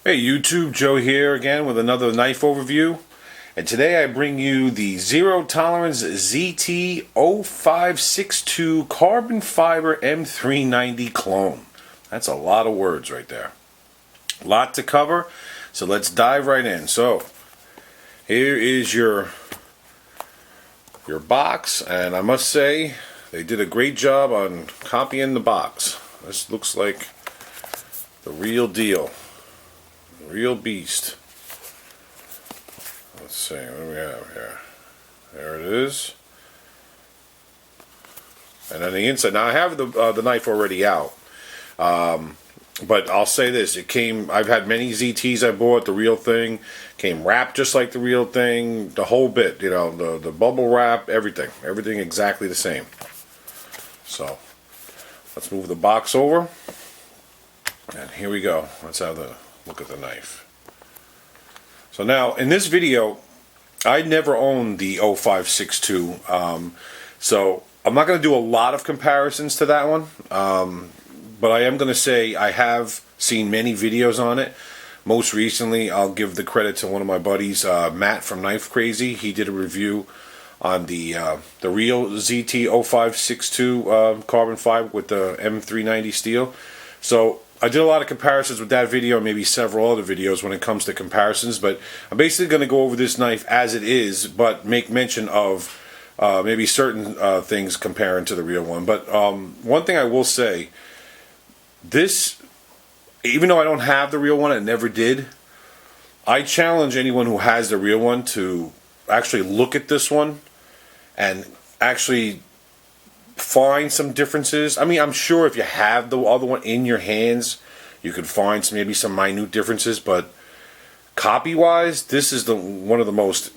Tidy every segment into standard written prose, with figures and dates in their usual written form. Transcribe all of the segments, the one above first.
Hey YouTube, Joe here again with another knife overview, and today I bring you the Zero Tolerance ZT0562 Carbon Fiber M390 Clone. That's a lot of words right there. A lot to cover, so let's dive right in. So here is your box, and I must say they did a great job on copying the box. This looks like the real deal. Real beast. Let's see, what do we have here? There it is. And on the inside, now I have the knife already out. But I'll say this, it came, I've had many ZTs I bought, the real thing, came wrapped just like the real thing, the whole bit, you know, the bubble wrap, everything exactly the same. So, let's move the box over. And here we go. Let's have the look at the knife. So now in this video I never owned the 0562, so I'm not going to do a lot of comparisons to that one, but I am going to say I have seen many videos on it. Most recently I'll give the credit to one of my buddies, Matt from KnifeKrazy. He did a review on the real ZT0562 carbon fiber with the M390 steel. So I did a lot of comparisons with that video and maybe several other videos when it comes to comparisons, but I'm basically going to go over this knife as it is, but make mention of maybe certain things comparing to the real one. But one thing I will say, this, even though I don't have the real one, I never did, I challenge anyone who has the real one to actually look at this one and actually find some differences. I mean, I'm sure if you have the other one in your hands, you could find maybe some minute differences, but copy-wise, this is one of the most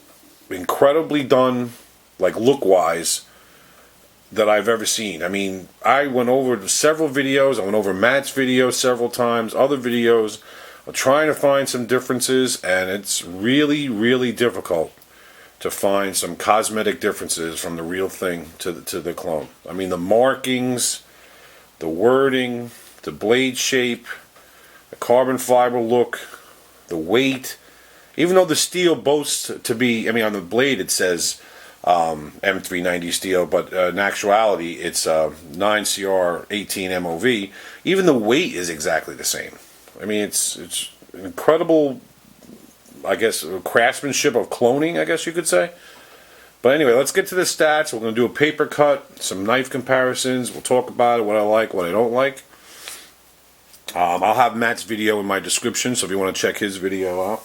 incredibly done, like look-wise, that I've ever seen. I mean, I went over several videos. I went over Matt's videos several times, other videos, trying to find some differences, and it's really, really difficult to find some cosmetic differences from the real thing to the clone. I mean, the markings, the wording, the blade shape, the carbon fiber look, the weight. Even though the steel boasts to be, I mean, on the blade it says M390 steel, but in actuality it's 9CR18 MOV. Even the weight is exactly the same. I mean, it's incredible, I guess, craftsmanship of cloning, I guess you could say. But anyway, let's get to the stats. We're going to do a paper cut, some knife comparisons. We'll talk about it, what I like, what I don't like. I'll have Matt's video in my description, so if you want to check his video out.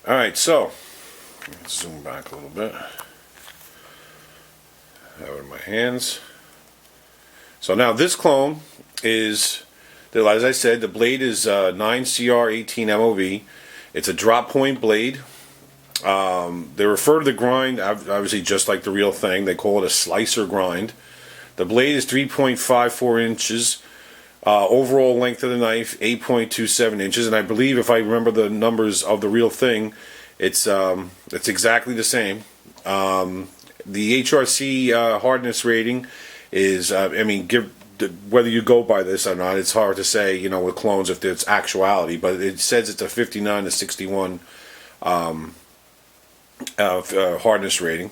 Alright, so, let's zoom back a little bit. Have it in my hands. So now this clone is, as I said, the blade is 9CR18 MOV. It's a drop point blade. They refer to the grind, obviously just like the real thing. They call it a slicer grind. The blade is 3.54 inches. Overall length of the knife, 8.27 inches. And I believe, if I remember the numbers of the real thing, it's exactly the same. The HRC hardness rating is, I mean, whether you go by this or not, it's hard to say, you know, with clones if it's actuality, but it says it's a 59 to 61 hardness rating.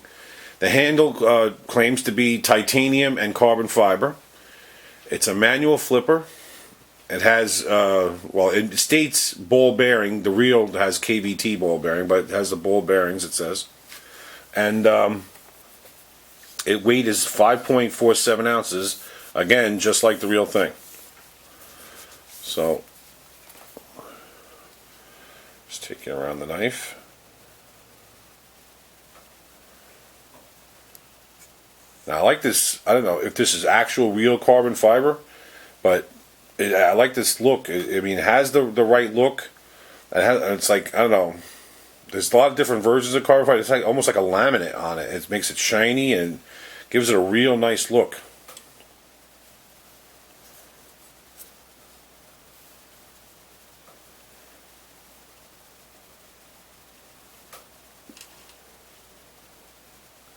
The handle claims to be titanium and carbon fiber. It's a manual flipper. It has, well, it states ball bearing. The real has KVT ball bearing, but it has the ball bearings, it says. And its weight is 5.47 ounces. Again, just like the real thing. So, just take it around the knife. Now I like this, I don't know if this is actual real carbon fiber, but I like this look. I mean, it has the right look. It's like, I don't know, there's a lot of different versions of carbon fiber. It's like almost like a laminate on it. It makes it shiny and gives it a real nice look.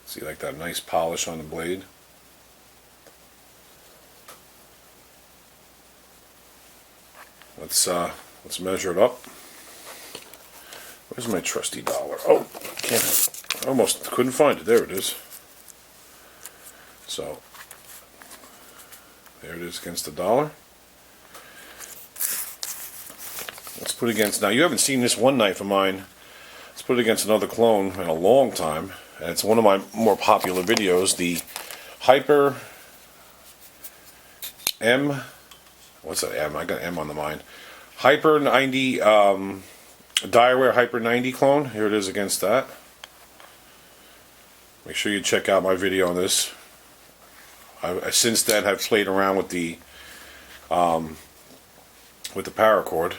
See, like that nice polish on the blade. Let's measure it up. Where's my trusty dollar? Oh, can't. I almost couldn't find it. There it is. So, there it is against the dollar. Let's put it against, now you haven't seen this one knife of mine. Let's put it against another clone in a long time. And it's one of my more popular videos, the Hyper M, what's that M? I got M on the mind. Hyper 90, Direware Hyper 90 clone. Here it is against that. Make sure you check out my video on this. I since then have played around with the paracord.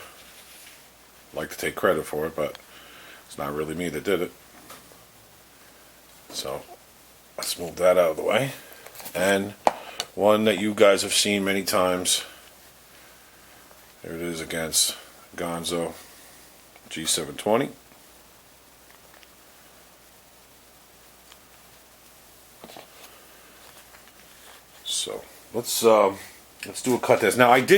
I'd like to take credit for it, but it's not really me that did it. So let's move that out of the way. And one that you guys have seen many times. There it is against Ganzo G720. So let's do a cut test. Now I've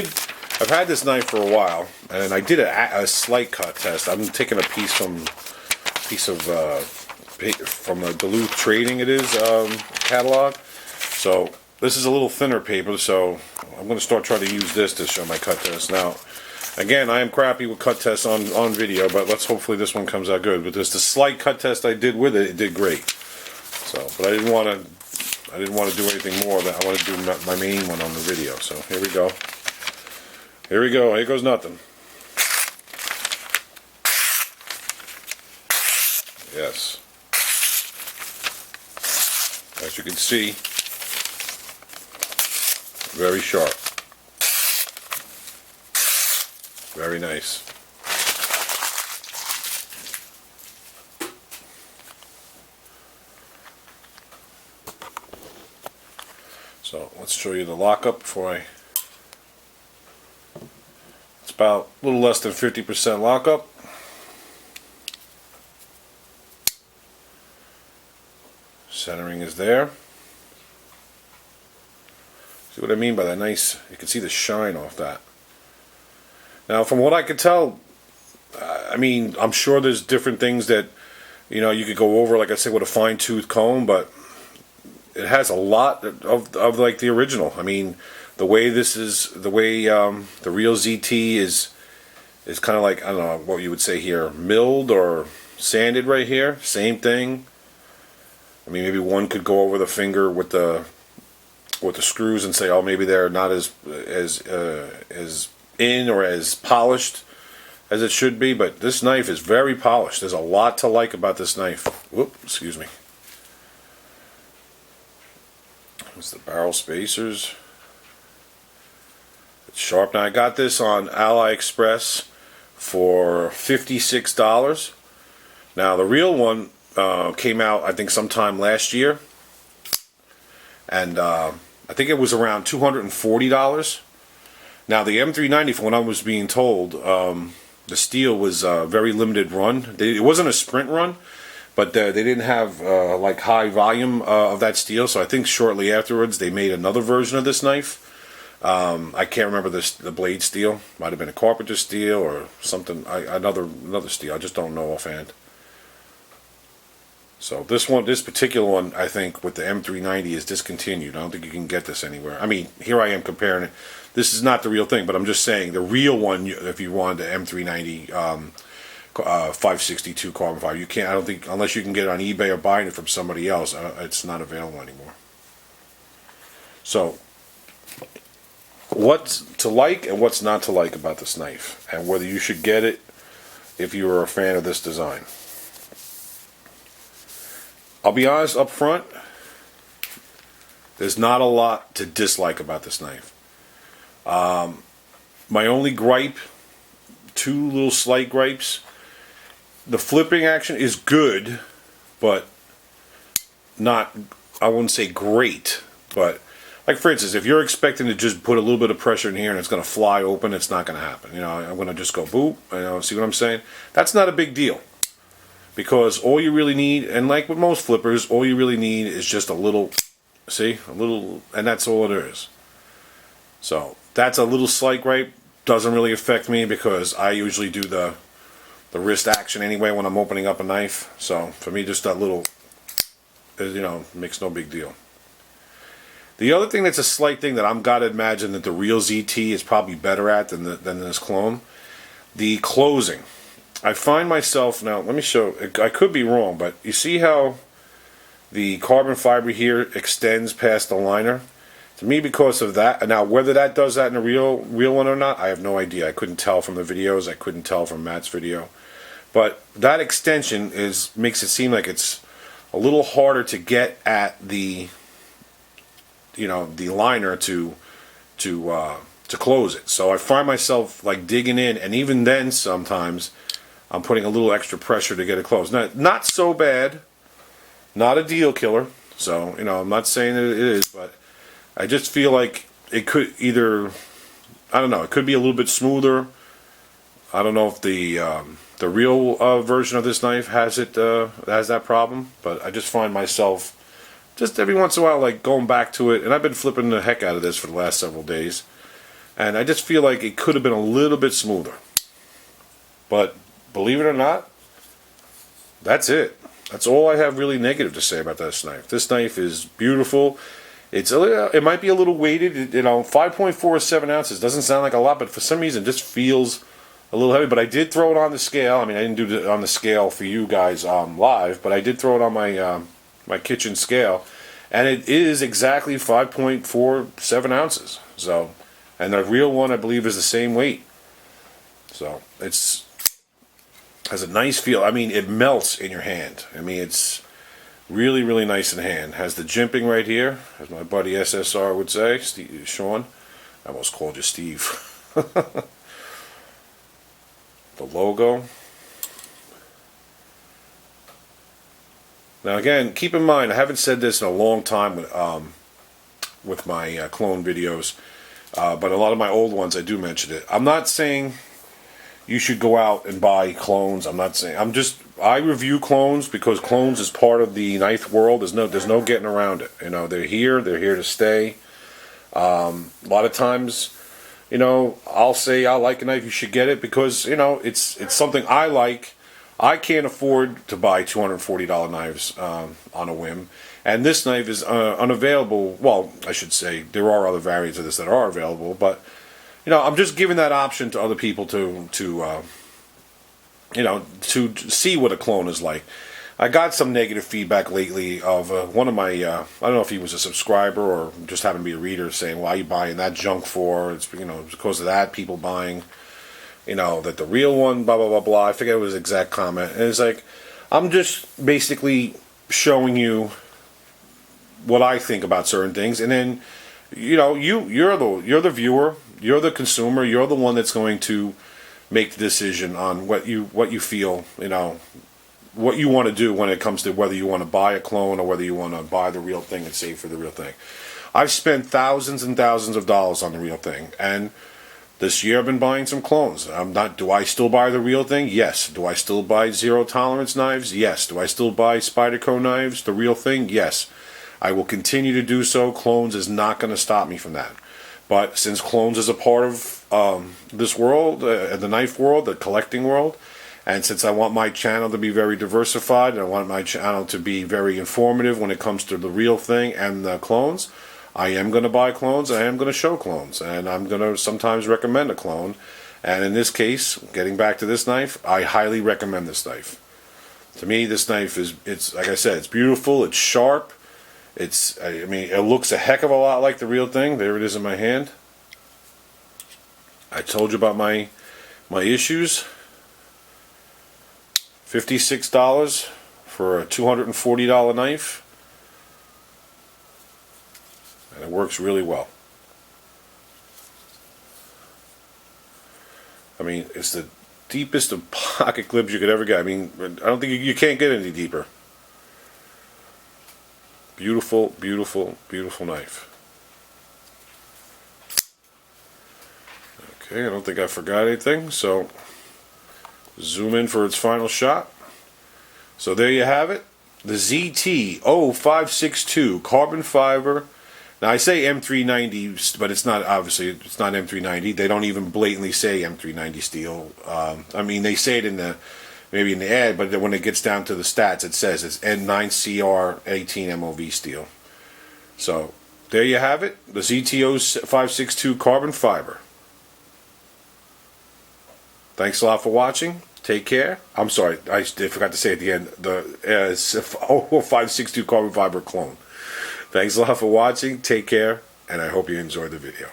had this knife for a while, and I did a slight cut test. I'm taking a piece from the Duluth Trading catalog. So this is a little thinner paper, so I'm going to start trying to use this to show my cut test. Now, again, I am crappy with cut tests on video, but hopefully this one comes out good. But the slight cut test I did with it, it did great. So, but I didn't want to do anything more. I want to do my main one on the video. So here we go. Here we go. Here goes nothing. Yes. As you can see, very sharp. Very nice. So let's show you the lockup before I... It's about a little less than 50% lockup. Centering is there. See what I mean by that nice, you can see the shine off that. Now from what I could tell, I mean, I'm sure there's different things that, you know, you could go over, like I said, with a fine-tooth comb, but it has a lot of like the original. I mean, the way this is, the real ZT is kind of like, I don't know what you would say here, milled or sanded right here. Same thing. I mean, maybe one could go over the finger with the screws and say, oh, maybe they're not as in or as polished as it should be. But this knife is very polished. There's a lot to like about this knife. Whoop, excuse me. It's the barrel spacers. It's sharp. Now I got this on Aliexpress for $56. Now the real one came out, I think, sometime last year, and I think it was around $240. Now the M390, from what I was being told, the steel was very limited run. It wasn't a sprint run, but they didn't have like high volume of that steel. So I think shortly afterwards they made another version of this knife. I can't remember the blade steel. Might have been a carpenter steel or something. Another steel. I just don't know offhand. So this particular one, I think, with the M390 is discontinued. I don't think you can get this anywhere. I mean, here I am comparing it. This is not the real thing, but I'm just saying the real one, if you wanted the M390 562 carbon fiber, you can't. I don't think, unless you can get it on eBay or buying it from somebody else, it's not available anymore. So, what's to like and what's not to like about this knife, and whether you should get it if you were a fan of this design. I'll be honest up front, there's not a lot to dislike about this knife. My only gripe, two little slight gripes, the flipping action is good, but not, I wouldn't say great, but like for instance, if you're expecting to just put a little bit of pressure in here and it's going to fly open, it's not going to happen. You know, I'm going to just go boop, you know, see what I'm saying? That's not a big deal. Because all you really need, and like with most flippers, all you really need is just a little, see, a little, and that's all it is. So that's a little slight gripe. Doesn't really affect me because I usually do the wrist action anyway when I'm opening up a knife. So for me, just that little, you know, makes no big deal. The other thing that's a slight thing that I'm gotta imagine that the real ZT is probably better at than this clone, the closing. I find myself, now let me show, I could be wrong, but you see how the carbon fiber here extends past the liner? To me, because of that, now whether that does that in a real one or not, I have no idea. I couldn't tell from the videos, I couldn't tell from Matt's video. But that extension makes it seem like it's a little harder to get at the, you know, the liner to close it. So I find myself like digging in, and even then sometimes I'm putting a little extra pressure to get it closed. Not so bad, not a deal killer. So, you know, I'm not saying that it is, but I just feel like it could either, I don't know, it could be a little bit smoother. I don't know if the real version of this knife has that problem, but I just find myself just every once in a while like going back to it, and I've been flipping the heck out of this for the last several days, and I just feel like it could have been a little bit smoother. But believe it or not, that's it. That's all I have really negative to say about this knife. This knife is beautiful. It might be a little weighted, you know, 5.47 ounces doesn't sound like a lot, but for some reason it just feels a little heavy. But I did throw it on the scale. I mean, I didn't do it on the scale for you guys live, but I did throw it on my my kitchen scale, and it is exactly 5.47 ounces. So, and the real one I believe is the same weight. So has a nice feel. I mean, it melts in your hand. I mean, it's really, really nice in hand. Has the jimping right here, as my buddy SSR would say, Sean. I almost called you Steve. The logo. Now again, keep in mind, I haven't said this in a long time with my clone videos, but a lot of my old ones I do mention it. I'm not saying you should go out and buy clones. I'm not saying, I review clones because clones is part of the knife world. There's no getting around it. You know, they're here to stay. A lot of times, you know, I'll say I like a knife, you should get it because, you know, it's something I like. I can't afford to buy $240 knives on a whim, and this knife is unavailable. Well, I should say there are other variants of this that are available, but you know, I'm just giving that option to other people to you know, to see what a clone is like. I got some negative feedback lately of one of my, I don't know if he was a subscriber or just happened to be a reader, saying, "Why are you buying that junk for?" It's, you know, because of that, people buying, you know, that the real one, blah, blah, blah, blah. I forget his exact comment. And it's like, I'm just basically showing you what I think about certain things. And then, you know, you're the viewer, you're the consumer, you're the one that's going to make the decision on what you feel, you know, what you want to do when it comes to whether you want to buy a clone or whether you want to buy the real thing and save for the real thing. I've spent thousands and thousands of dollars on the real thing, and this year I've been buying some clones. Do I still buy the real thing? Yes. Do I still buy zero tolerance knives? Yes. Do I still buy Spyderco knives, the real thing? Yes. I will continue to do so. Clones is not going to stop me from that. But since clones is a part of this world, the knife world, the collecting world, and since I want my channel to be very diversified, and I want my channel to be very informative when it comes to the real thing and the clones, I am going to buy clones, I am going to show clones, and I'm going to sometimes recommend a clone. And in this case, getting back to this knife, I highly recommend this knife. To me, this knife it's like I said, it's beautiful, it's sharp, I mean, it looks a heck of a lot like the real thing. There it is in my hand. I told you about my issues. $56 for a $240 knife. And it works really well. I mean, it's the deepest of pocket clips you could ever get. I mean, I don't think you can't get any deeper. Beautiful, beautiful, beautiful knife. Okay, I don't think I forgot anything, so zoom in for its final shot. So there you have it. The ZT0562 carbon fiber. Now I say M390, but it's not, obviously it's not M390. They don't even blatantly say M390 steel. I mean, they say it in maybe in the ad, but then when it gets down to the stats, it says it's N9CR18 MOV steel. So there you have it, the ZT0562 carbon fiber. Thanks a lot for watching. Take care. I'm sorry, I forgot to say at the end, the 0562 carbon fiber clone. Thanks a lot for watching. Take care, and I hope you enjoyed the video.